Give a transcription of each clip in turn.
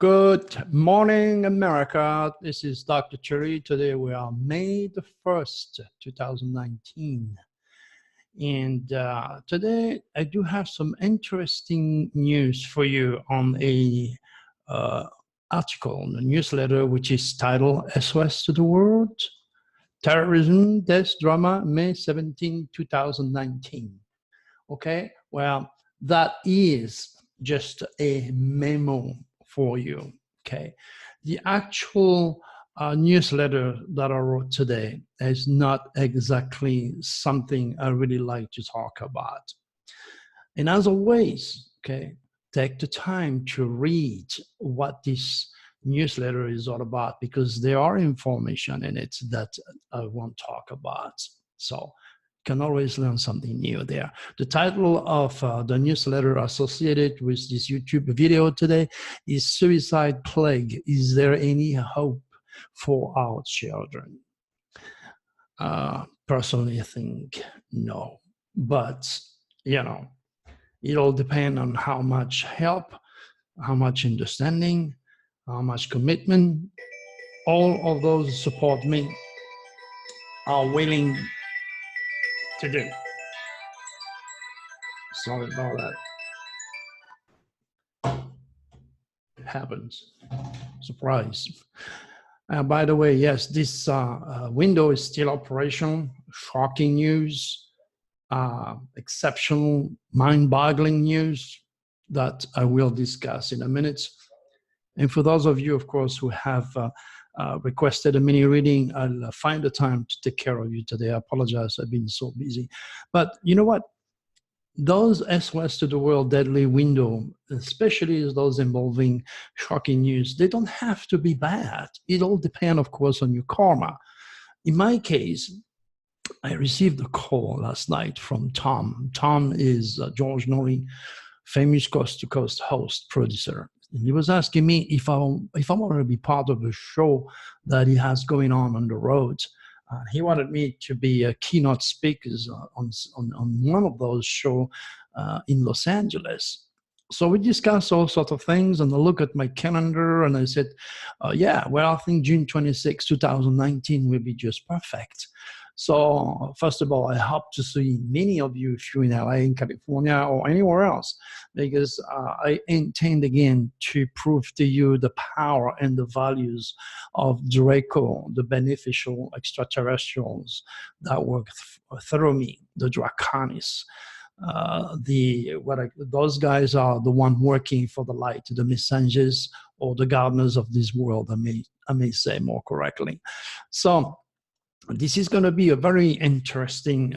Good morning, America. This is Dr. Turi. Today we are May the 1st, 2019. And today I do have some interesting news for you on a article in the newsletter, which is titled SOS to the World, Terrorism, Death, Drama, May 17, 2019. Okay, well, that is just a memo for you. Okay, the actual newsletter that I wrote today is not exactly something I really like to talk about. And as always, okay, take the time to read what this newsletter is all about, because there are information in it that I won't talk about. So can always learn something new there. The title of the newsletter associated with this YouTube video today is Suicide Plague. Is there any hope for our children? Personally, I think no. But, you know, it all depends on how much help, how much understanding, how much commitment all of those who support me are willing to do. Sorry about that. It happens. Surprise. By the way, yes, this window is still operational. Shocking news, exceptional, mind-boggling news that I will discuss in a minute. And for those of you, of course, who have requested a mini reading, I'll find the time to take care of you today. I apologize, I've been so busy. But you know what? Those SOS to the World deadly window, especially those involving shocking news, they don't have to be bad. It all depends, of course, on your karma. In my case, I received a call last night from Tom. Tom is George Norrie, famous coast-to-coast host, producer. And he was asking me if I want to be part of a show that he has going on the road. He wanted me to be a keynote speaker on one of those shows in Los Angeles. So we discussed all sorts of things, and I look at my calendar and I said, yeah, well, I think June 26, 2019 will be just perfect. So first of all, I hope to see many of you if you're in LA, in California, or anywhere else, because I intend again to prove to you the power and the values of Draco, the beneficial extraterrestrials that work through me, the Draconis. Those guys are the one working for the light, the messengers or the gardeners of this world, I may say more correctly. So this is going to be a very interesting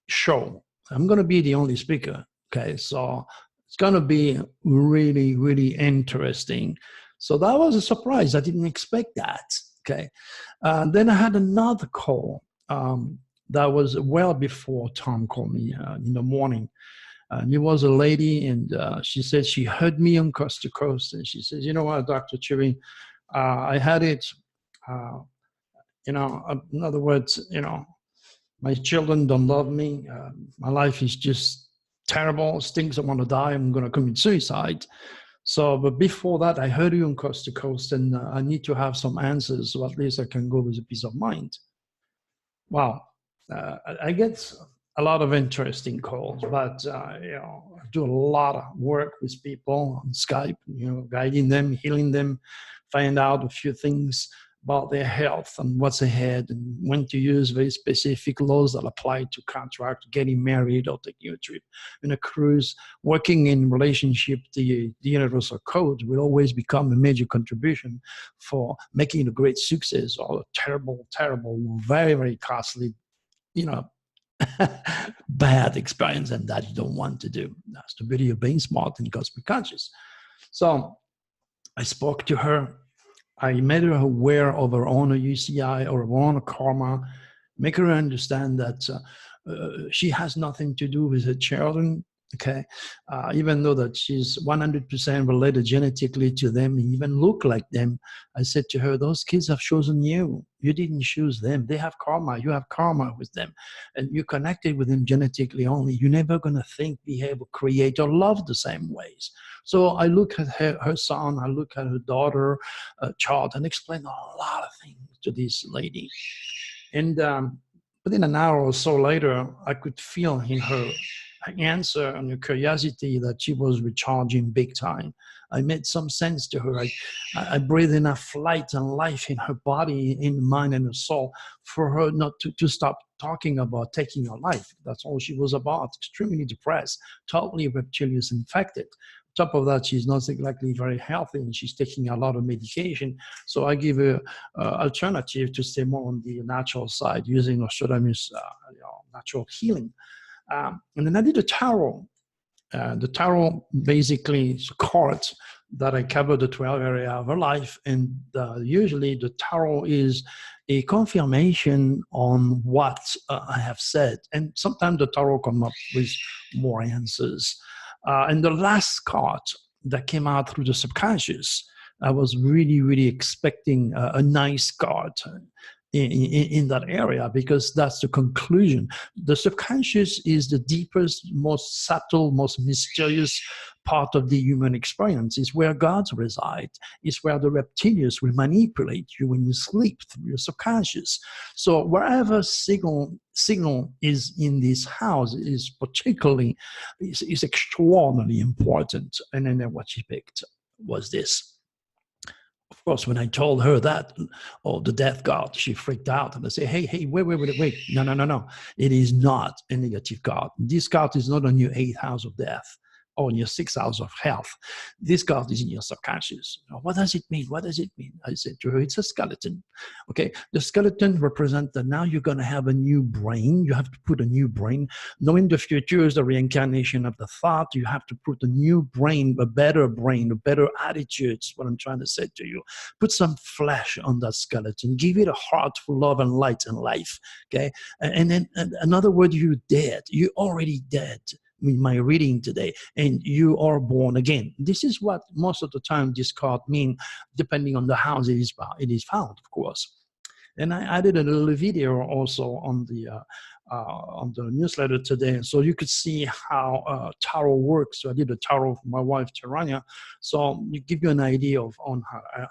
show. I'm going to be the only speaker. Okay, so it's going to be really, really interesting. So that was a surprise. I didn't expect that. Okay, then I had another call. That was well before Tom called me in the morning. And it was a lady, and she said she heard me on Coast to Coast, and she says, you know what, Dr. Turi, I had it. You know, in other words, you know, my children don't love me. My life is just terrible. Stinks. I want to die. I'm going to commit suicide. So, but before that, I heard you on Coast to Coast, and I need to have some answers, so at least I can go with a peace of mind. Wow. I get a lot of interesting calls, but you know, I do a lot of work with people on Skype, you know, guiding them, healing them, find out a few things about their health and what's ahead, and when to use very specific laws that apply to contract, getting married or taking a trip in a cruise. Working in relationship, the universal code will always become a major contribution for making a great success or a terrible, very, very costly, you know, bad experience, and that you don't want to do. That's the beauty of being smart and cosmic conscious. So I spoke to her. I made her aware of her own UCI or her own karma, make her understand that she has nothing to do with her children. Okay, even though that she's 100% related genetically to them, even look like them, I said to her, those kids have chosen you. You didn't choose them. They have karma. You have karma with them. And you connected with them genetically only. You're never going to think, behave, or create, or love the same ways. So I look at her son, I look at her daughter, child, and explain a lot of things to this lady. And within an hour or so later, I could feel in her answer and her curiosity that she was recharging big time. I made some sense to her. I breathed enough light and life in her body, in her mind, and her soul for her not to stop talking about taking her life. That's all she was about. Extremely depressed, totally reptilian infected. Top of that, she's not exactly very healthy and she's taking a lot of medication. So I give her alternative to stay more on the natural side using Nostradamus, natural healing. And then I did a tarot. The tarot basically is a card that I cover the 12 area of her life. And usually the tarot is a confirmation on what I have said. And sometimes the tarot comes up with more answers. And the last card that came out through the subconscious, I was really, really expecting a nice card in that area, because that's the conclusion. The subconscious is the deepest, most subtle, most mysterious part of the human experience. It's where gods reside. It's where the reptilians will manipulate you when you sleep through your subconscious. So wherever signal is in this house is particularly, is extraordinarily important. And then what she picked was this. Of course, when I told her that, oh, the death card, she freaked out. And I say, hey, wait. No. It is not a negative card. This card is not on your 8th house of death or in your 6th house of health. This card is in your subconscious. What does it mean? What does it mean? I said to her, it's a skeleton. Okay, the skeleton represents that now you're going to have a new brain. You have to put a new brain. Knowing the future is the reincarnation of the thought, you have to put a new brain, a better attitude. Is what I'm trying to say to you. Put some flesh on that skeleton. Give it a heart for love and light and life. Okay, and then another word, you're dead. You're already dead. In my reading today, and you are born again. This is what most of the time this card mean, depending on the house it is found, of course. And I added a little video also on the newsletter today, so you could see how tarot works. So I did a tarot for my wife, Taranya, so you give you an idea of on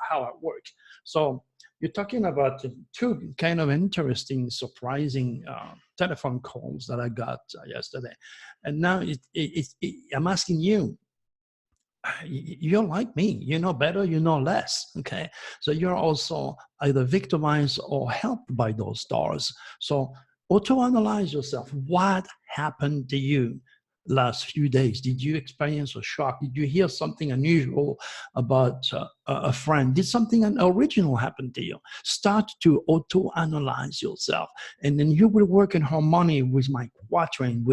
how it works. So you're talking about two kind of interesting, surprising telephone calls that I got yesterday. And now I'm asking you, you're like me, you know better, you know less, okay? So you're also either victimized or helped by those stars. So auto-analyze yourself. What happened to you last few days? Did you experience a shock? Did you hear something unusual about a friend? Did something original happen to you? Start to auto-analyze yourself, and then you will work in harmony with my quatrain.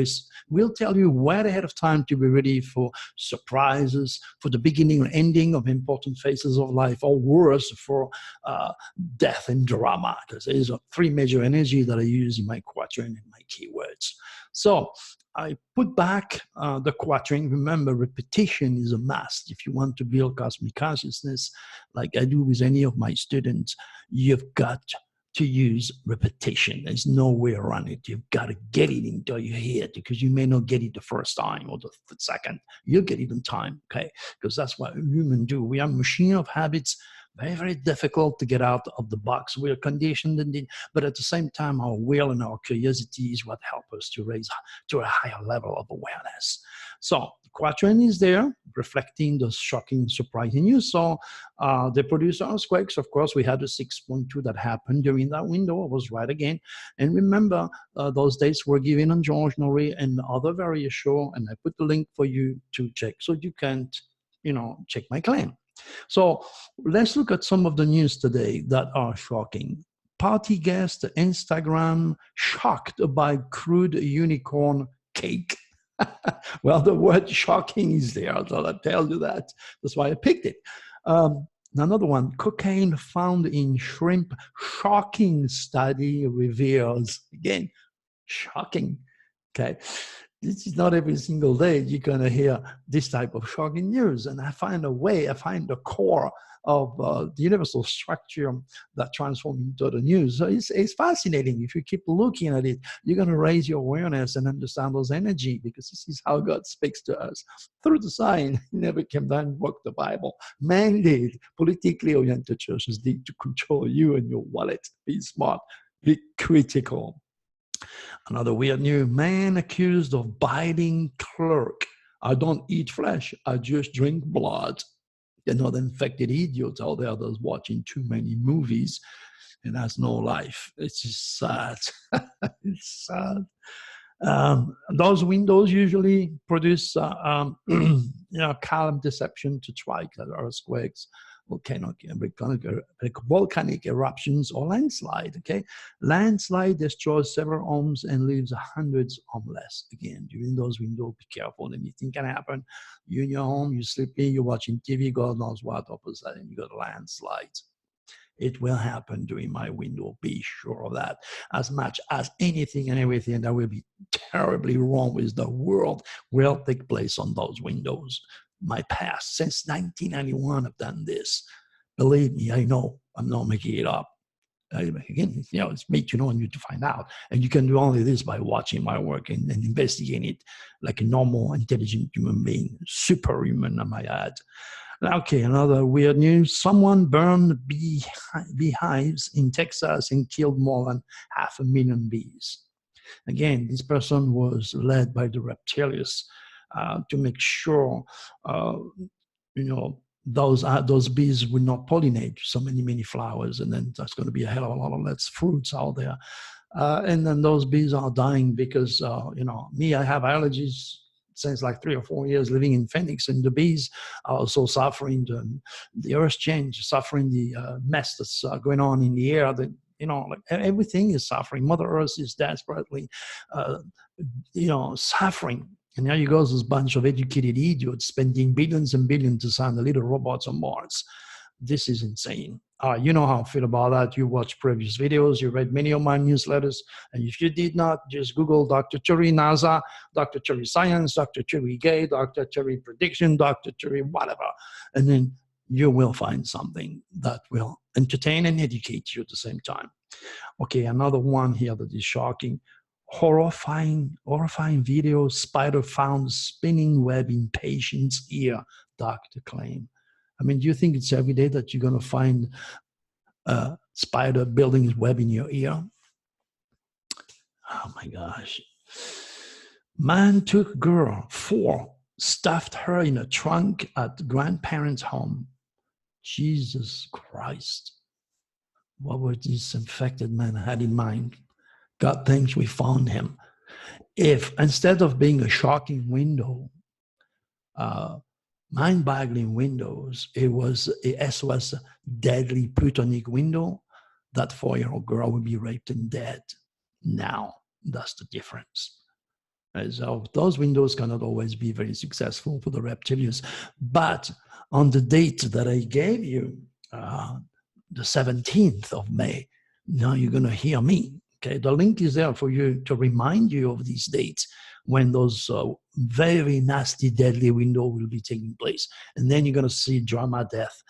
We'll tell you well ahead of time to be ready for surprises, for the beginning or ending of important phases of life, or worse, for death and drama, because there's three major energy that I use in my quatrain and my keywords. So I put back the quatrain. Remember, repetition is a must. If you want to build cosmic consciousness, like I do with any of my students, you've got to use repetition. There's no way around it. You've got to get it into your head, because you may not get it the first time or the second. You'll get it in time, okay? Because that's what humans do. We are a machine of habits. Very, very difficult to get out of the box. We're conditioned, indeed, but at the same time, our will and our curiosity is what help us to raise to a higher level of awareness. So the quatrain is there, reflecting the shocking, surprising news. So they produce earthquakes. Of course, we had a 6.2 that happened during that window. I was right again. And remember, those dates were given on George Norrie and other various show, and I put the link for you to check, so you can, check my claim. So let's look at some of the news today that are shocking. Party guest Instagram shocked by crude unicorn cake. Well, the word shocking is there, so I tell you that. That's why I picked it. Another one, cocaine found in shrimp. Shocking study reveals. Again, shocking. Okay. this is not every single day you're going to hear this type of shocking news. And I find a way, I find the core of the universal structure that transforms into the news. So it's fascinating. If you keep looking at it, you're going to raise your awareness and understand those energy, because this is how God speaks to us. Through the sign, he never came down and broke the Bible. Man did. Politically oriented churches need to control you and your wallet. Be smart. Be critical. Another weird news: man accused of biting clerk. I don't eat flesh, I just drink blood. They're not infected idiots out there that's watching too many movies and has no life. It's just sad. It's sad. Those windows usually produce calm deception to strike earthquakes, volcanic eruptions, or landslide. Okay, landslide destroys several homes and leaves hundreds homeless. Again, during those windows, be careful. Anything can happen. You're in your home, you're sleeping, you're watching TV, God knows what, all of a sudden you got a landslide. It will happen during my window. Be sure of that. As much as anything and everything that will be terribly wrong with the world will take place on those windows. My past, since 1991, I've done this. Believe me, I know. I'm not making it up. Again, it's me to know and you to find out. And you can do only this by watching my work and investigating it like a normal, intelligent human being. Superhuman, I might add. Okay, another weird news. Someone burned beehives in Texas and killed more than 500,000 bees. Again, this person was led by the reptilians to make sure, those bees would not pollinate so many flowers, and then there's going to be a hell of a lot of less fruits out there. And then those bees are dying because, I have allergies since like 3 or 4 years living in Phoenix, and the bees are also suffering the earth change, suffering the mess that's going on in the air. Everything is suffering. Mother Earth is desperately, suffering. And now you go, this bunch of educated idiots spending billions and billions to send the little robots on Mars. This is insane. You know how I feel about that. You watched previous videos, you read many of my newsletters, and if you did not, just Google Dr. Turi NASA, Dr. Turi Science, Dr. Turi Gay, Dr. Turi Prediction, Dr. Turi whatever, and then you will find something that will entertain and educate you at the same time. Okay, another one here that is shocking. Horrifying video: spider found spinning web in patient's ear, doctor claim. I mean, do you think it's every day that you're going to find a spider building his web in your ear? Oh my gosh. Man took girl 4, stuffed her in a trunk at grandparents' home. Jesus Christ. What would this infected man had in mind? God thinks we found him. If instead of being a shocking window, mind-boggling windows, it was a SOS deadly plutonic window, that 4-year-old girl would be raped and dead. Now, that's the difference. And so those windows cannot always be very successful for the reptilians. But on the date that I gave you, the 17th of May, now you're going to hear me. Okay, the link is there for you to remind you of these dates when those very nasty, deadly window will be taking place. And then you're going to see drama, death,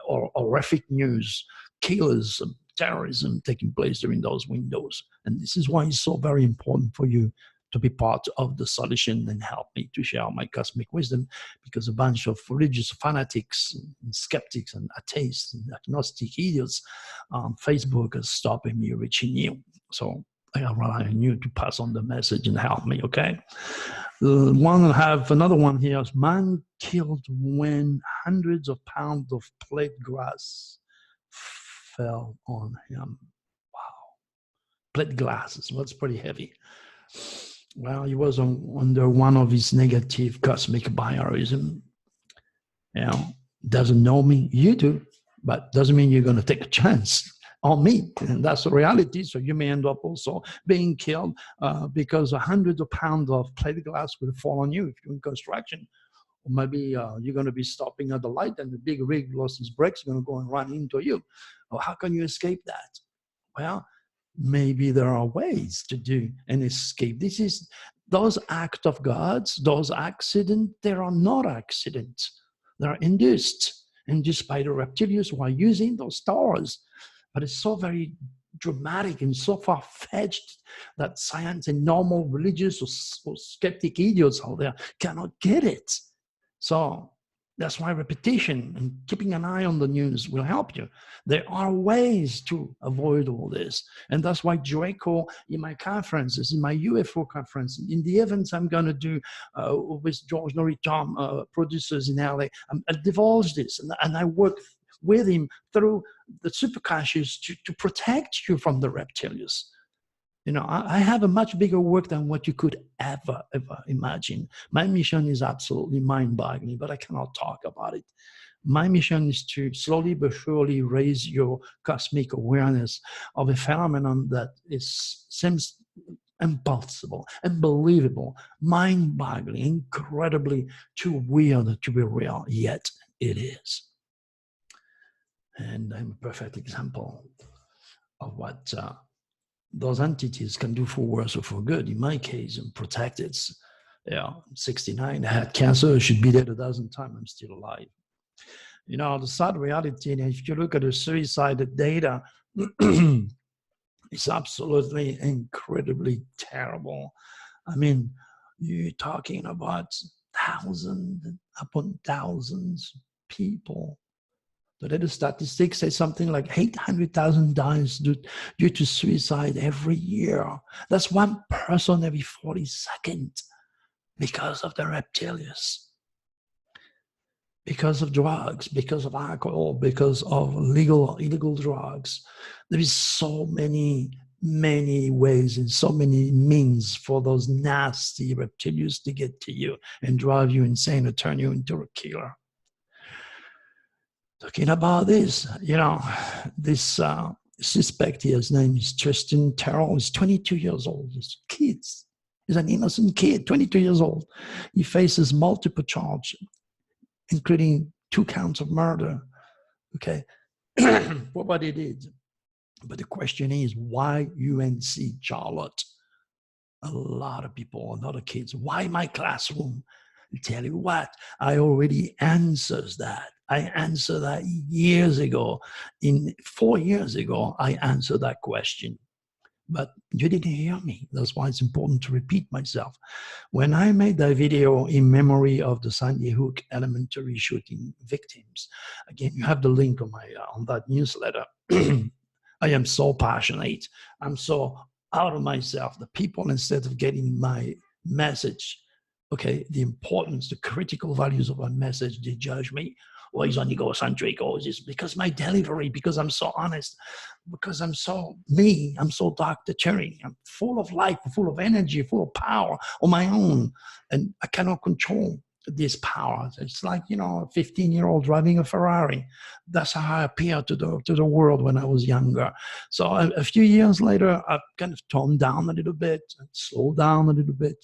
or horrific news, killers, terrorism taking place during those windows. And this is why it's so very important for you to be part of the solution and help me to share my cosmic wisdom, because a bunch of religious fanatics and skeptics and atheists and agnostic idiots on Facebook are stopping me reaching you. So I rely on you to pass on the message and help me, okay? Another one here is: man killed when hundreds of pounds of plate glass fell on him. Wow. Plate glasses, well, that's pretty heavy. Well, he was under one of his negative cosmic biorism. Doesn't know me, you do, but doesn't mean you're going to take a chance on me. And that's the reality. So you may end up also being killed because hundreds of pounds of plate glass will fall on you if you're in construction. Or maybe you're going to be stopping at the light and the big rig lost his brakes, going to go and run into you. Well, how can you escape that? Well, maybe there are ways to do and escape. This is those acts of gods, those accidents, they are not accidents. They are induced by the reptilians who are using those stars. But it's so very dramatic and so far-fetched that science and normal religious or skeptic idiots out there cannot get it. So that's why repetition and keeping an eye on the news will help you. There are ways to avoid all this. And that's why Draco, in my conferences, in my UFO conference, in the events I'm going to do with George Norrie-Tom, producers in LA, I divulge this and I work with him through the superconscious to protect you from the reptilians. You know, I have a much bigger work than what you could ever imagine. My mission is absolutely mind-boggling, but I cannot talk about it. My mission is to slowly but surely raise your cosmic awareness of a phenomenon that seems impossible, unbelievable, mind-boggling, incredibly too weird to be real, yet it is. And I'm a perfect example of what those entities can do for worse or for good. In my case, I'm protected. I'm 69, I had cancer, I should be dead 1,000 times, I'm still alive. You know, the sad reality, and if you look at the suicide data, it's absolutely incredibly terrible. I mean, you're talking about thousands upon thousands people. The latest statistics say something like 800,000 dies due to suicide every year. That's one person every 40 seconds because of the reptilians, because of drugs, because of alcohol, because of illegal drugs. There is so many ways and so many means for those nasty reptilians to get to you and drive you insane or turn you into a killer. Talking about this, you know, this suspect here, his name is Tristan Terrell. He's 22 years old. He's kids. He's an innocent kid, 22 years old. He faces multiple charges, including 2 counts of murder. Okay, for what he did. But the question is, why UNC Charlotte? A lot of people, a lot of kids. Why my classroom? I tell you what, I already answered that. I answered that years ago. 4 years ago, I answered that question. But you didn't hear me. That's why it's important to repeat myself. When I made that video in memory of the Sandy Hook elementary shooting victims, again, you have the link on that newsletter. I am so passionate. I'm so out of myself. The people, instead of getting my message, okay, the importance, the critical values of my message, they judge me. Well, he's on egocentric, or is because my delivery, because I'm so honest, because I'm so me, I'm so Dr. Turi. I'm full of life, full of energy, full of power on my own. And I cannot control this power. It's like, you know, a 15-year-old driving a Ferrari. That's how I appeared to the world when I was younger. So a few years later, I've kind of toned down a little bit, slowed down a little bit,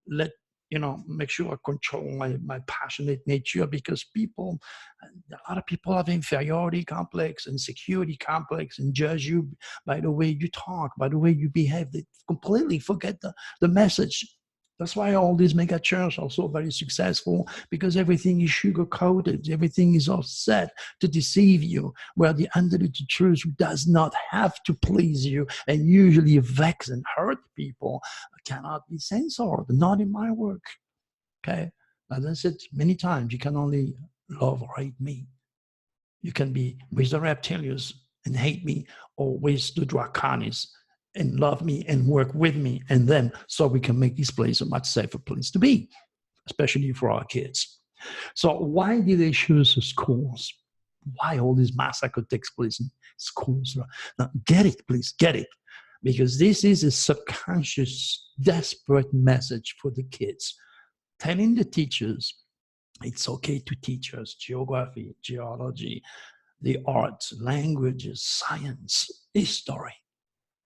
make sure I control my passionate nature, because a lot of people have inferiority complex and security complex and judge you by the way you talk, by the way you behave. They completely forget the message. That's why all these mega churches are so very successful, because everything is sugar-coated. Everything is all set to deceive you, where the undiluted truth does not have to please you and usually vex and hurt people cannot be censored, not in my work. Okay? As I said many times, you can only love or hate me. You can be with the reptilians and hate me, or with the draconis and love me and work with me and them, so we can make this place a much safer place to be, especially for our kids. So why did they choose schools? Why all this massacre takes place in schools? Now, get it, please, get it. Because this is a subconscious, desperate message for the kids, telling the teachers it's okay to teach us geography, geology, the arts, languages, science, history.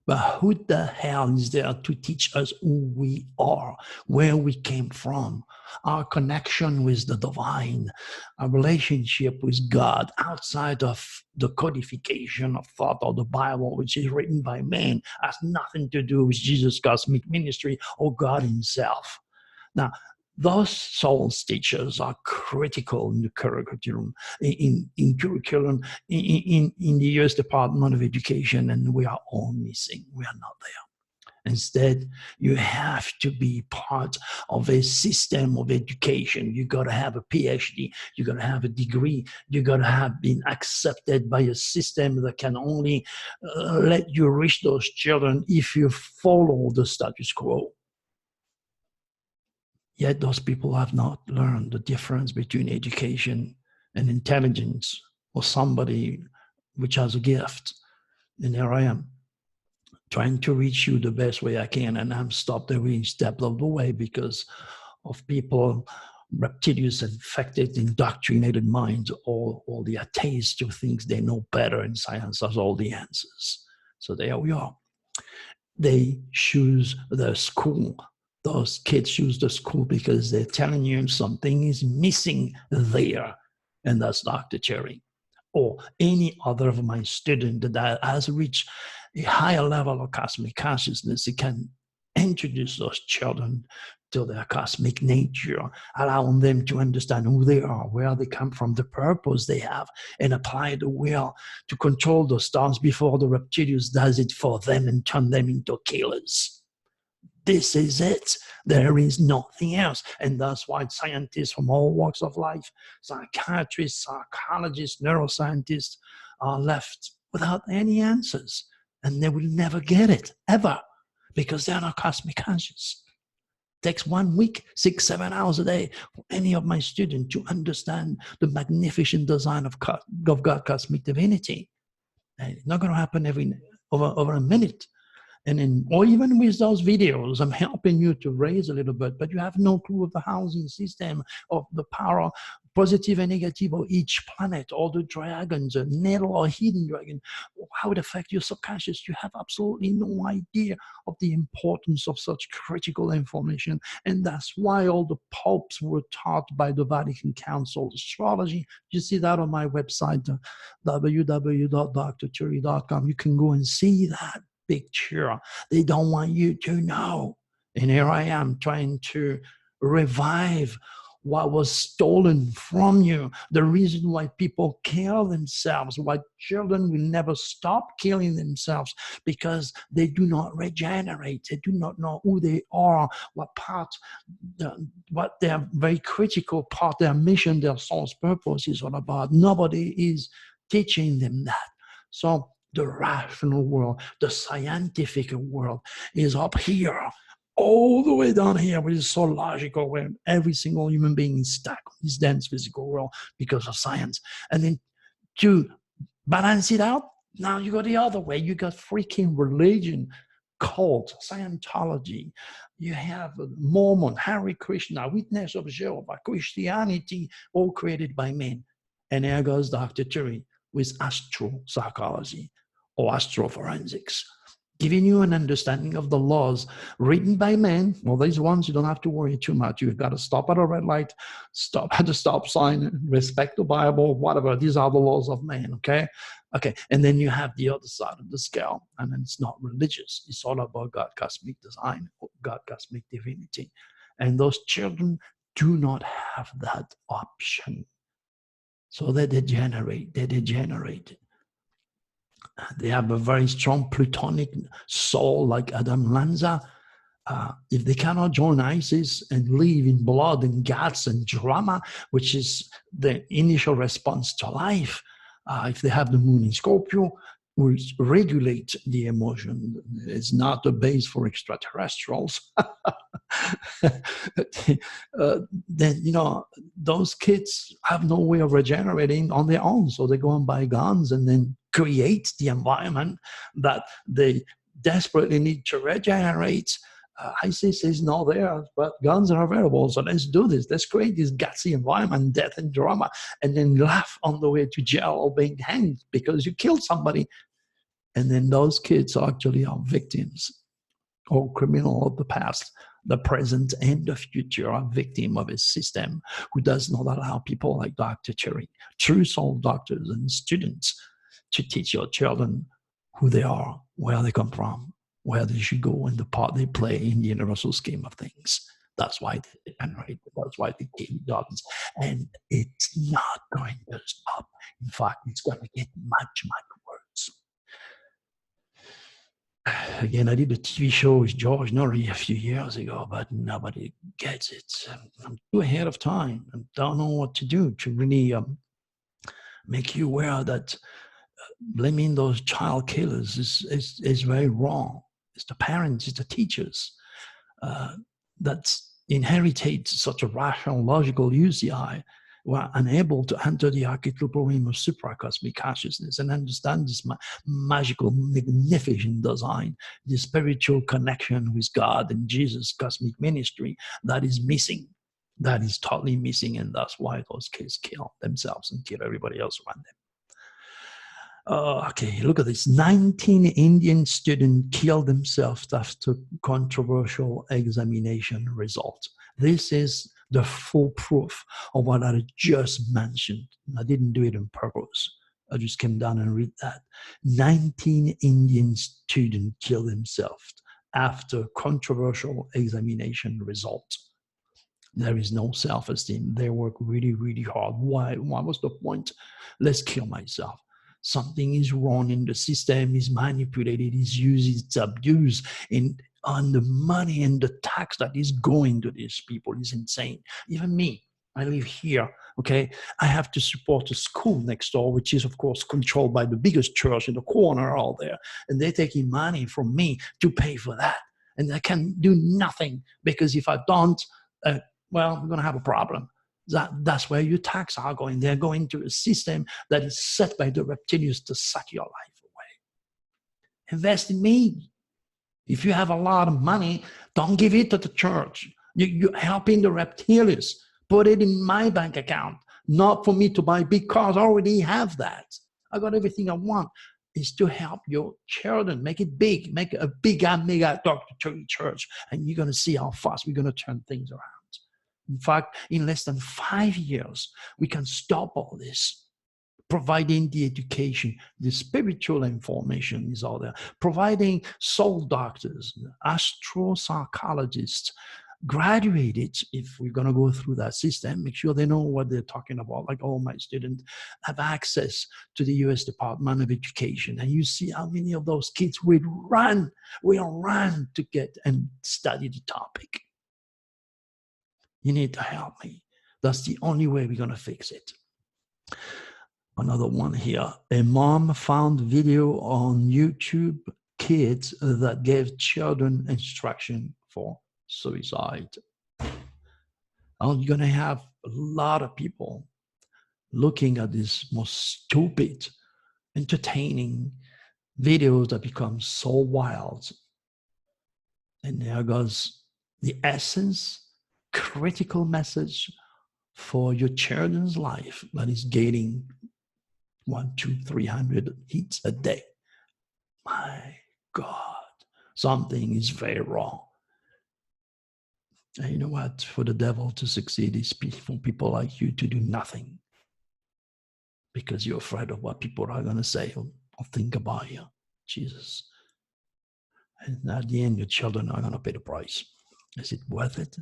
But who the hell is there to teach us who we are, where we came from, our connection with the divine, our relationship with God outside of the codification of thought or the Bible, which is written by man, has nothing to do with Jesus' cosmic ministry or God himself. Now, those souls teachers are critical in the curriculum, in curriculum, in the U.S. Department of Education, and we are all missing. We are not there. Instead, you have to be part of a system of education. You got to have a PhD. You got to have a degree. You got to have been accepted by a system that can only let you reach those children if you follow the status quo. Yet those people have not learned the difference between education and intelligence, or somebody which has a gift. And here I am, trying to reach you the best way I can, and I'm stopped every step of the way because of people, reptilians, infected, indoctrinated minds, or the atheists who think they know better and science has all the answers. So there we are. They choose the school. Those kids choose the school because they're telling you something is missing there. And that's Dr. Turi, or any other of my student that has reached a higher level of cosmic consciousness. It can introduce those children to their cosmic nature, allowing them to understand who they are, where they come from, the purpose they have, and apply the will to control the stars before the reptilians does it for them and turn them into killers. This is it. There is nothing else. And that's why scientists from all walks of life, psychiatrists, psychologists, neuroscientists, are left without any answers. And they will never get it, ever, because they're not cosmic conscious. It takes 1 week, 6, 7 hours a day for any of my students to understand the magnificent design of God, cosmic divinity. And it's not going to happen over a minute. And then, or even with those videos, I'm helping you to raise a little bit, but you have no clue of the housing system, of the power, positive and negative, of each planet, or the dragons, a natal or hidden dragon, how it affects your subconscious. You have absolutely no idea of the importance of such critical information. And that's why all the popes were taught by the Vatican Council astrology. You see that on my website, www.dr.turi.com. You can go and see that picture. They don't want you to know. And here I am trying to revive what was stolen from you. The reason why people kill themselves, why children will never stop killing themselves, because they do not regenerate. They do not know who they are, what part, what their very critical part, their mission, their soul's purpose is all about. Nobody is teaching them that. So the rational world, the scientific world is up here, all the way down here, which is so logical, where every single human being is stuck on this dense physical world because of science. And then to balance it out, now you go the other way. You got freaking religion, cult, Scientology. You have Mormon, Hare Krishna, Witness of Jehovah, Christianity, all created by men. And there goes Dr. Turi with astropsychology or astroforensics, giving you an understanding of the laws written by men. Well, these ones you don't have to worry too much. You've got to stop at a red light, stop at the stop sign, respect the Bible, whatever. These are the laws of man, okay? Okay, and then you have the other side of the scale, and then it's not religious. It's all about God, cosmic design, God, cosmic divinity. And those children do not have that option. So they degenerate. They have a very strong plutonic soul like Adam Lanza. If they cannot join ISIS and live in blood and guts and drama, which is the initial response to life, if they have the moon in Scorpio, which regulate the emotion, it's not a base for extraterrestrials. Then, you know, those kids have no way of regenerating on their own. So they go and buy guns and then create the environment that they desperately need to regenerate. ISIS is not there, but guns are available. So let's do this. Let's create this gutsy environment, death and drama, and then laugh on the way to jail or being hanged because you killed somebody. And then those kids actually are victims or criminal of the past. The present and the future are victim of a system who does not allow people like Dr. Turi, true soul doctors and students, to teach your children who they are, where they come from, where they should go, and the part they play in the universal scheme of things. That's why they generate. That's why they keep jobs. And it's not going to stop. In fact, it's going to get much, much worse. Again, I did a TV show with George Norrie a few years ago, but nobody gets it. I'm too ahead of time and don't know what to do to really make you aware that blaming those child killers is very wrong. It's the parents, it's the teachers that inherited such a rational, logical UCI, were unable to enter the archetypal realm of supracosmic consciousness and understand this magical, magnificent design, the spiritual connection with God and Jesus' cosmic ministry that is missing. That is totally missing, and that's why those kids kill themselves and kill everybody else around them. Okay, look at this. 19 Indian students killed themselves after controversial examination result. This is the full proof of what I just mentioned. I didn't do it on purpose. I just came down and read that. 19 Indian students killed themselves after controversial examination result. There is no self-esteem. They work really, really hard. Why? What was the point? Let's kill myself. Something is wrong in the system, is manipulated, is used, it's abused, and on the money and the tax that is going to these people is insane. Even me, I live here, okay? I have to support a school next door, which is, of course, controlled by the biggest church in the corner out there, and they're taking money from me to pay for that. And I can do nothing, because if I don't, well, we're going to have a problem. That's where your tax are going. They're going to a system that is set by the reptilians to suck your life away. Invest in me. If you have a lot of money, don't give it to the church. You're helping the reptilians. Put it in my bank account, not for me to buy big cars. I already have that. I got everything I want. Is to help your children, make it big, make a big mega Dr. Turi church, and you're going to see how fast we're going to turn things around. In fact, in less than 5 years, we can stop all this, providing the education, the spiritual information is all there, providing soul doctors, astropsychologists, graduated, if we're going to go through that system, make sure they know what they're talking about. Like all my students have access to the US Department of Education. And you see how many of those kids will run to get and study the topic. You need to help me. That's the only way we're going to fix it. Another one here. A mom found video on YouTube, kids that gave children instruction for suicide. And you're going to have a lot of people looking at these most stupid, entertaining videos that become so wild. And there goes the essence, critical message for your children's life that is getting 100, 200, 300 hits a day. My God, something is very wrong. And you know what? For the devil to succeed is for people like you to do nothing, because you're afraid of what people are going to say or think about you. Jesus. And at the end, your children are going to pay the price. Is it worth it?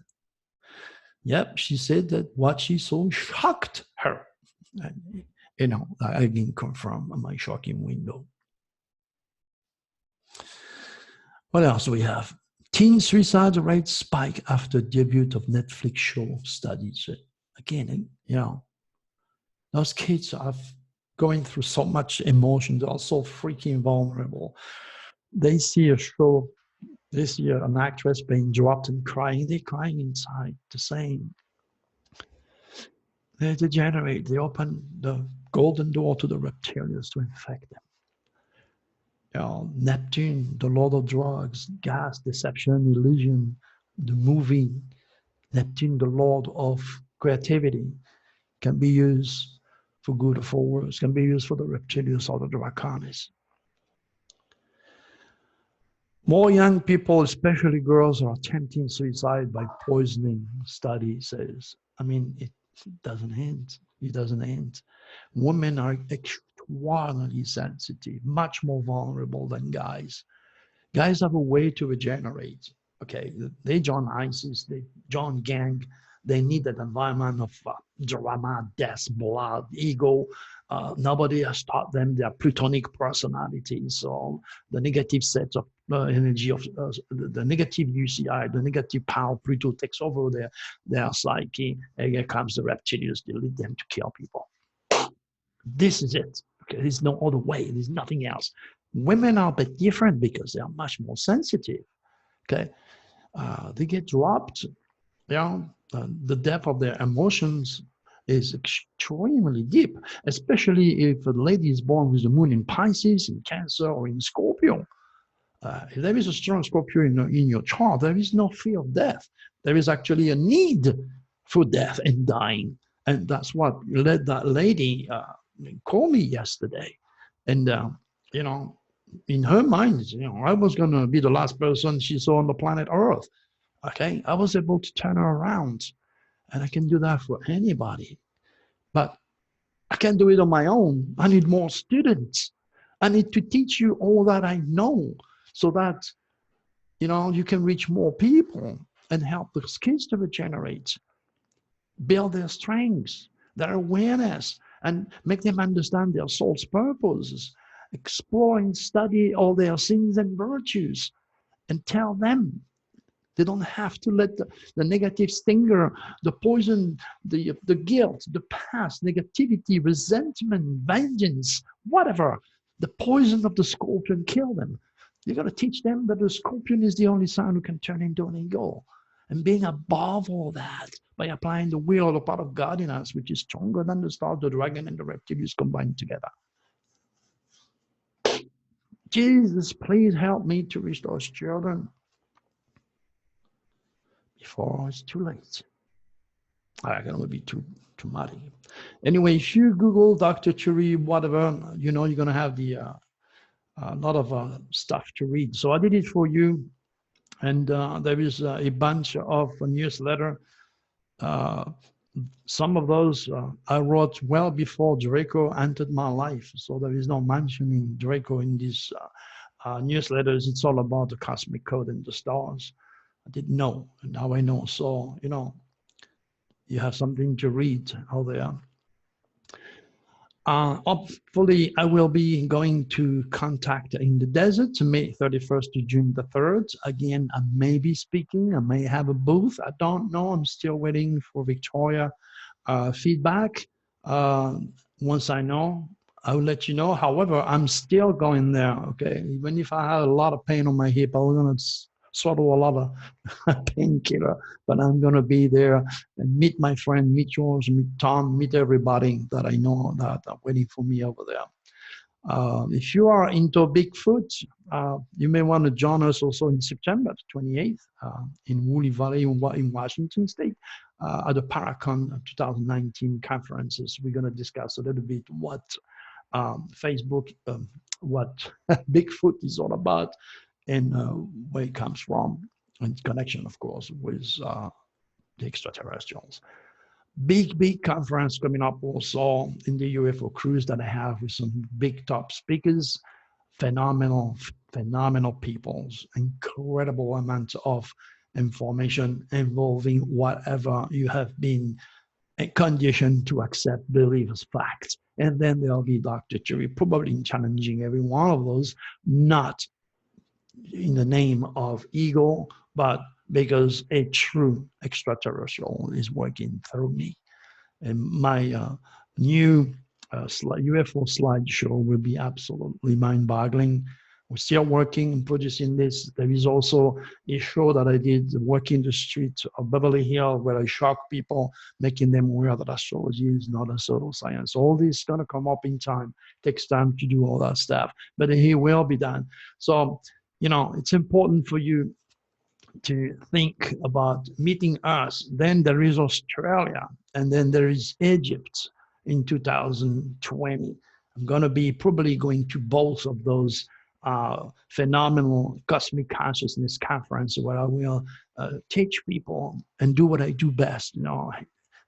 Yep, she said that what she saw shocked her. And, you know, I can confirm my shocking window. What else do we have? Teen suicide rate spike after debut of Netflix show studies. Again, you know, those kids are going through so much emotion. They're so freaking vulnerable. They see a show, they see an actress being dropped and crying. They're crying inside, the same. They degenerate. They open the golden door to the reptilians to infect them. You know, Neptune, the Lord of Drugs, gas, deception, illusion, the movie. Neptune, the Lord of creativity, can be used for good or for worse, can be used for the reptilians or the draconis. More young people, especially girls, are attempting suicide by poisoning, study says. I mean, it doesn't end. It doesn't end. Women are extraordinarily sensitive, much more vulnerable than guys. Guys have a way to regenerate. Okay, they join ISIS, they join gang. They need that environment of drama, death, blood, ego. Nobody has taught them their plutonic personalities. So the negative set of energy of the negative UCI, the negative power Pluto takes over their psyche. And here comes the reptilians. They lead them to kill people. This is it. Okay, there's no other way. There's nothing else. Women are a bit different because they are much more sensitive. Okay, they get dropped. The depth of their emotions is extremely deep, especially if a lady is born with the moon in Pisces, in Cancer, or in Scorpio. If there is a strong Scorpio in your chart, there is no fear of death. There is actually a need for death and dying. And that's what led that lady call me yesterday. And, you know, in her mind, I was going to be the last person she saw on the planet Earth. Okay. I was able to turn her around, and I can do that for anybody. But I can't do it on my own. I need more students. I need to teach you all that I know so that, you can reach more people and help those kids to regenerate, build their strengths, their awareness, and make them understand their soul's purposes, explore and study all their sins and virtues, and tell them they don't have to let the negative stinger, the poison, the guilt, the past, negativity, resentment, vengeance, whatever, the poison of the scorpion kill them. You got to teach them that the scorpion is the only sign who can turn into an eagle. And being above all that by applying the will or the part of God in us, which is stronger than the star, the dragon, and the reptiles combined together. Jesus, please help me to reach those children before it's too late. I can only be too muddy. Anyway, if you Google Dr. Turi, whatever, you're going to have the a lot of stuff to read. So I did it for you, and there is a bunch of newsletter. Some of those I wrote well before Draco entered my life, so there is no mentioning Draco in these newsletters. It's all about the cosmic code and the stars. I didn't know, and now I know. So you have something to read out there. Hopefully, I will be going to Contact in the Desert, May 31st to June the 3rd. Again, I may be speaking. I may have a booth. I don't know. I'm still waiting for Victoria feedback. Once I know, I will let you know. However, I'm still going there, okay? Even if I have a lot of pain on my hip, I'm going to swallow a lot of painkiller, but I'm going to be there and meet my friend, meet yours, meet Tom, meet everybody that I know that are waiting for me over there. If you are into Bigfoot, you may want to join us also in September 28th in Woolly Valley in Washington State at the Paracon 2019 conferences. We're going to discuss a little bit what Facebook, what Bigfoot is all about, and where it comes from, and connection, of course, with the extraterrestrials. Big conference coming up also in the UFO cruise that I have with some big top speakers, phenomenal people, incredible amount of information involving whatever you have been conditioned to accept, believe as facts. And then there'll be Dr. Turi probably challenging every one of those, not in the name of ego, but because a true extraterrestrial is working through me. And my new UFO slideshow will be absolutely mind-boggling. We're still working and producing this. There is also a show that I did, Walking the Streets of Beverly Hills, where I shock people, making them aware that astrology is not a pseudoscience. All this is going to come up in time. It takes time to do all that stuff, but it will be done. So, it's important for you to think about meeting us. Then there is Australia, and then there is Egypt in 2020. I'm going to be probably going to both of those phenomenal cosmic consciousness conference where I will teach people and do what I do best.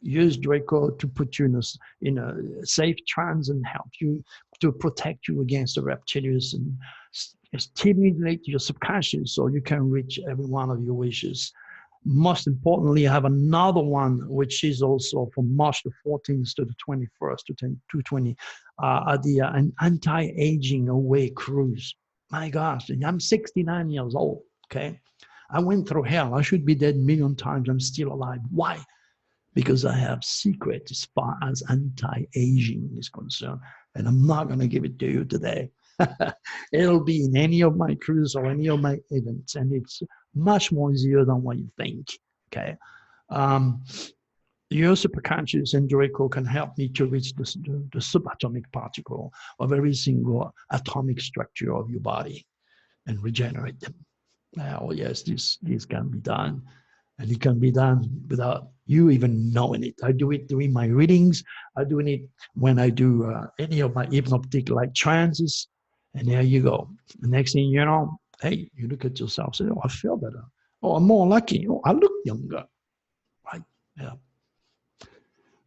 Use Draco to put you in a safe trance and help you to protect you against the reptilians and stimulate your subconscious so you can reach every one of your wishes. Most importantly, I have another one, which is also from March the 14th to the 21st to 220, an anti-aging away cruise. My gosh, I'm 69 years old, okay? I went through hell. I should be dead a million times. I'm still alive. Why? Because I have secret as far as anti-aging is concerned, and I'm not going to give it to you today. It'll be in any of my cruises or any of my events, and it's much more easier than what you think. Okay, your superconscious and Draco can help me to reach the subatomic particle of every single atomic structure of your body and regenerate them. Oh yes, this can be done, and it can be done without you even knowing it. I do it during my readings. I do it when I do any of my hypnotic like trances. And there you go. The next thing you know, hey, you look at yourself, say, oh, I feel better. Oh, I'm more lucky. Oh, I look younger. Right? Yeah.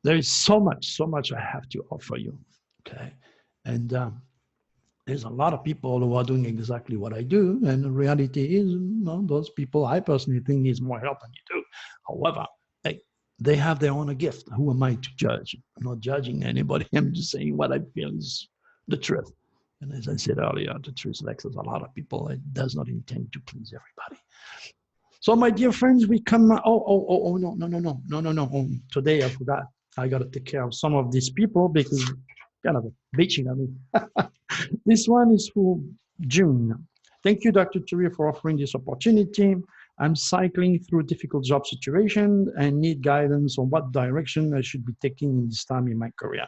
There is so much I have to offer you. Okay. And there's a lot of people who are doing exactly what I do. And the reality is, those people I personally think needs more help than you do. However, hey, they have their own gift. Who am I to judge? I'm not judging anybody. I'm just saying what I feel is the truth. And as I said earlier, the truth vexes a lot of people. It does not intend to please everybody. So, my dear friends, we come. No. Today I forgot. I got to take care of some of these people because kind of bitching at me. This one is for June. Thank you, Dr. Turi, for offering this opportunity. I'm cycling through difficult job situation and need guidance on what direction I should be taking in this time in my career.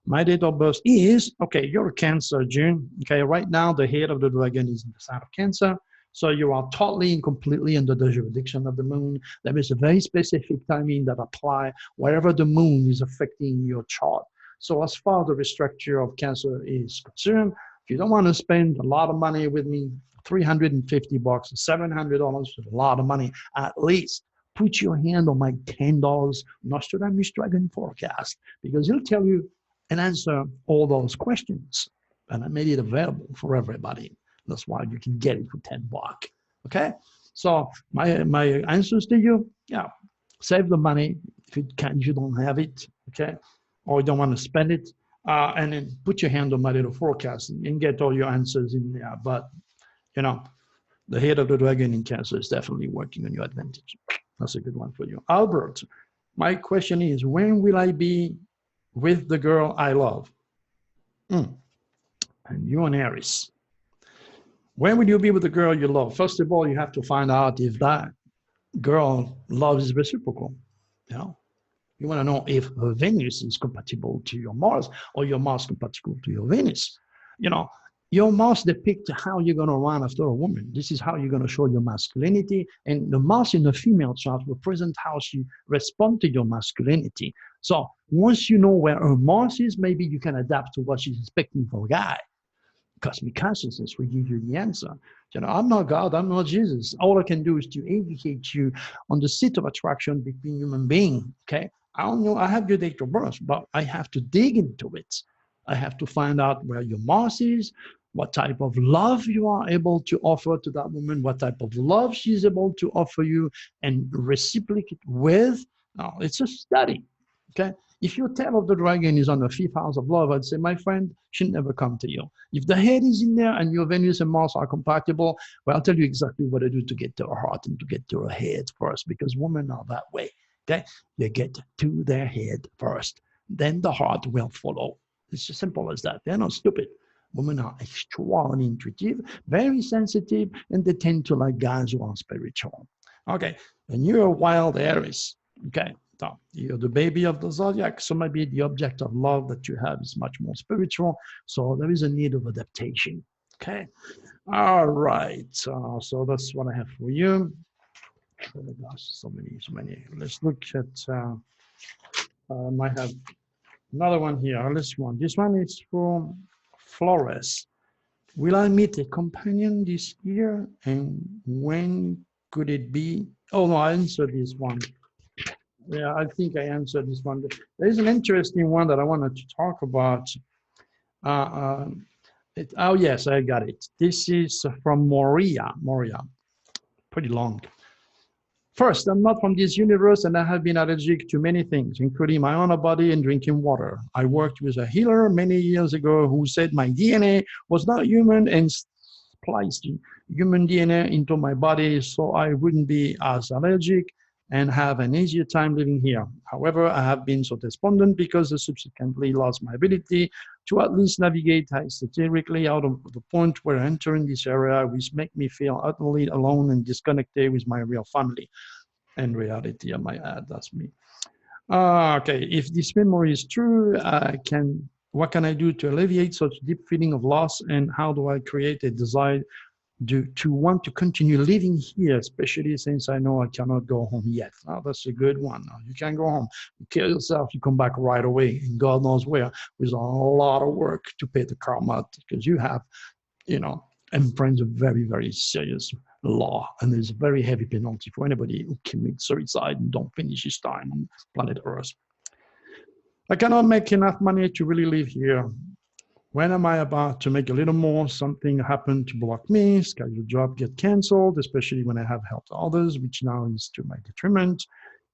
My date of birth is, okay, you're a Cancer, June. Okay, right now the head of the dragon is in the sign of Cancer. So you are totally and completely under the jurisdiction of the moon. There is a very specific timing that apply wherever the moon is affecting your chart. So as far as the restructure of Cancer is concerned, if you don't want to spend a lot of money with me, $350, $700 is a lot of money. At least put your hand on my $10 Nostradamus Dragon forecast because it'll tell you and answer all those questions. And I made it available for everybody. That's why you can get it for $10. Okay? So my answers to you, yeah, save the money if you don't have it, okay? Or you don't want to spend it. And then put your hand on my little forecast and get all your answers in there. But, the head of the dragon in Cancer is definitely working on your advantage. That's a good one for you. Albert, my question is, when will I be with the girl I love? And you're an Aries. When will you be with the girl you love? First of all, you have to find out if that girl love is reciprocal. You want to know if her Venus is compatible to your Mars or your Mars compatible to your Venus. Your Mars depicts how you're going to run after a woman. This is how you're going to show your masculinity. And the Mars in the female chart represents how she responds to your masculinity. So once you know where her Mars is, maybe you can adapt to what she's expecting from a guy. Cosmic consciousness will give you the answer. I'm not God, I'm not Jesus. All I can do is to educate you on the seat of attraction between human beings. Okay, I don't know. I have your date of birth, but I have to dig into it. I have to find out where your Mars is, what type of love you are able to offer to that woman, what type of love she's able to offer you, and reciprocate with. No, it's a study. Okay. If your tail of the dragon is on the fifth house of love, I'd say, my friend, she'll never come to you. If the head is in there and your Venus and Mars are compatible, well, I'll tell you exactly what to do to get to her heart and to get to her head first, because women are that way. Okay? You get to their head first, then the heart will follow. It's as simple as that. They're not stupid. Women are extremely intuitive, very sensitive, and they tend to like guys who are spiritual. Okay, and you're a wild Aries. Okay, so you're the baby of the zodiac, so maybe the object of love that you have is much more spiritual. So there is a need of adaptation. Okay, all right. So that's what I have for you. Oh my gosh, so many. Let's look at. I might have another one here. This one is for Flores. Will I meet a companion this year? And when could it be? Oh, no, I answered this one. Yeah, I think I answered this one. There's an interesting one that I wanted to talk about. Uh, oh, yes, I got it. This is from Moria. Moria, pretty long. First, I'm not from this universe and I have been allergic to many things, including my own body and drinking water. I worked with a healer many years ago who said my DNA was not human and spliced human DNA into my body so I wouldn't be as allergic and have an easier time living here. However, I have been so despondent because I subsequently lost my ability to at least navigate satirically out of the point where entering this area, which make me feel utterly alone and disconnected with my real family. And reality, I might add, that's me. Okay, if this memory is true, what can I do to alleviate such deep feeling of loss, and how do I create a desire to want to continue living here, especially since I know I cannot go home yet? Now, that's a good one. You can't go home. You kill yourself, you come back right away, and God knows where, with a lot of work to pay the karma, because you have, embrace a very, very serious law, and there's a very heavy penalty for anybody who commits suicide and don't finish his time on planet Earth. I cannot make enough money to really live here. When am I about to make a little more? Something happened to block me. Scheduled job get canceled, especially when I have helped others, which now is to my detriment.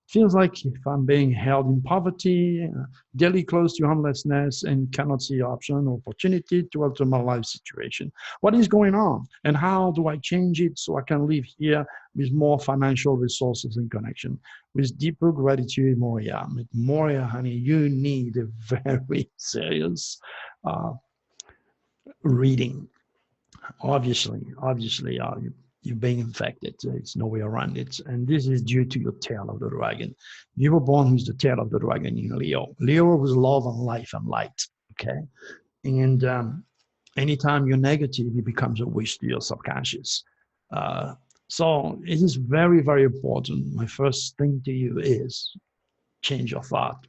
Feels like if I'm being held in poverty, daily close to homelessness, and cannot see option or opportunity to alter my life situation. What is going on, and how do I change it so I can live here with more financial resources and connection? With deeper gratitude, Moria. Moria, honey, you need a very serious uh, reading. Obviously, you're being infected. It's no way around it. And this is due to your tail of the dragon. You were born with the tail of the dragon in Leo. Leo was love and life and light. Okay. And anytime you're negative, it becomes a wish to your subconscious. Uh, so it is very, very important. My first thing to you is change your thought,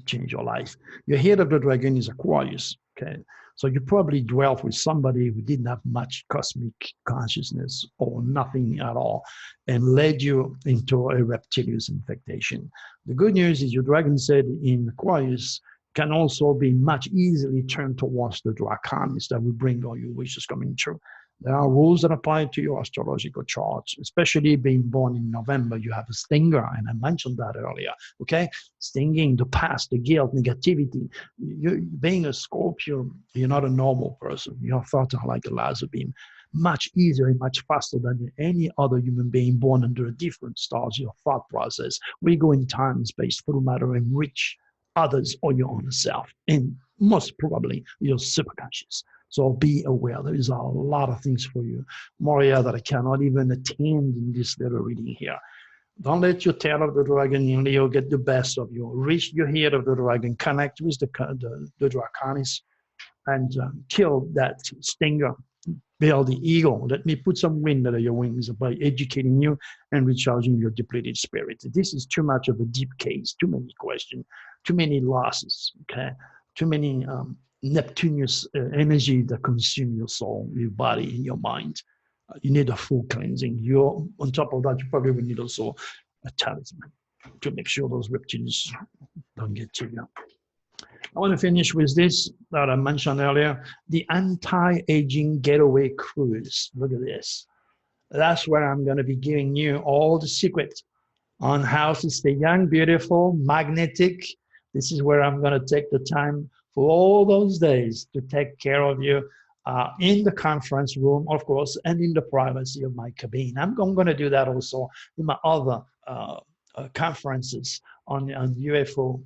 change your life. Your head of the dragon is Aquarius. Okay. So you probably dwelt with somebody who didn't have much cosmic consciousness or nothing at all and led you into a reptilian infectation. The good news is your dragon said in Aquarius can also be much easily turned towards the draconis that will bring all your wishes coming true. There are rules that apply to your astrological charts, especially being born in November. You have a stinger, and I mentioned that earlier. Okay, stinging, the past, the guilt, negativity. You being a Scorpio, you're not a normal person. Your thoughts are like a laser beam, much easier and much faster than any other human being born under a different stage of thought process. We go in time and space through matter and reach others or your own self, and most probably your subconscious. So be aware. There is a lot of things for you, Moria, that I cannot even attend in this little reading here. Don't let your tail of the dragon in Leo get the best of you. Reach your head of the dragon, connect with the draconis, and kill that stinger. Build the eagle. Let me put some wind under your wings by educating you and recharging your depleted spirit. This is too much of a deep case, too many questions, too many losses, okay? Too many Neptunus energy that consume your soul, your body, and your mind. You need a full cleansing. You're on top of that, you probably will need also a talisman to make sure those reptiles don't get to you. I want to finish with this that I mentioned earlier, the anti-aging getaway cruise. Look at this. That's where I'm going to be giving you all the secrets on how to stay young, beautiful, magnetic. This is where I'm going to take the time for all those days to take care of you in the conference room, of course, and in the privacy of my cabin. I'm going to do that also in my other conferences on UFO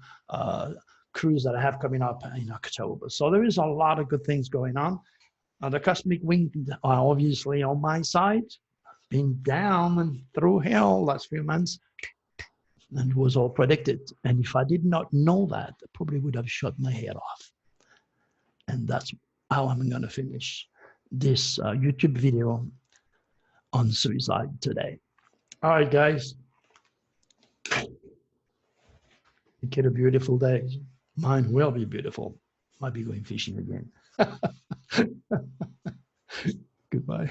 cruise that I have coming up in October. So there is a lot of good things going on. The cosmic wind are obviously on my side, been down and through hell last few months, and it was all predicted. And if I did not know that, I probably would have shot my head off. And that's how I'm going to finish this YouTube video on suicide today. All right, guys. Make it a beautiful day. Mine will be beautiful. Might be going fishing again. Goodbye.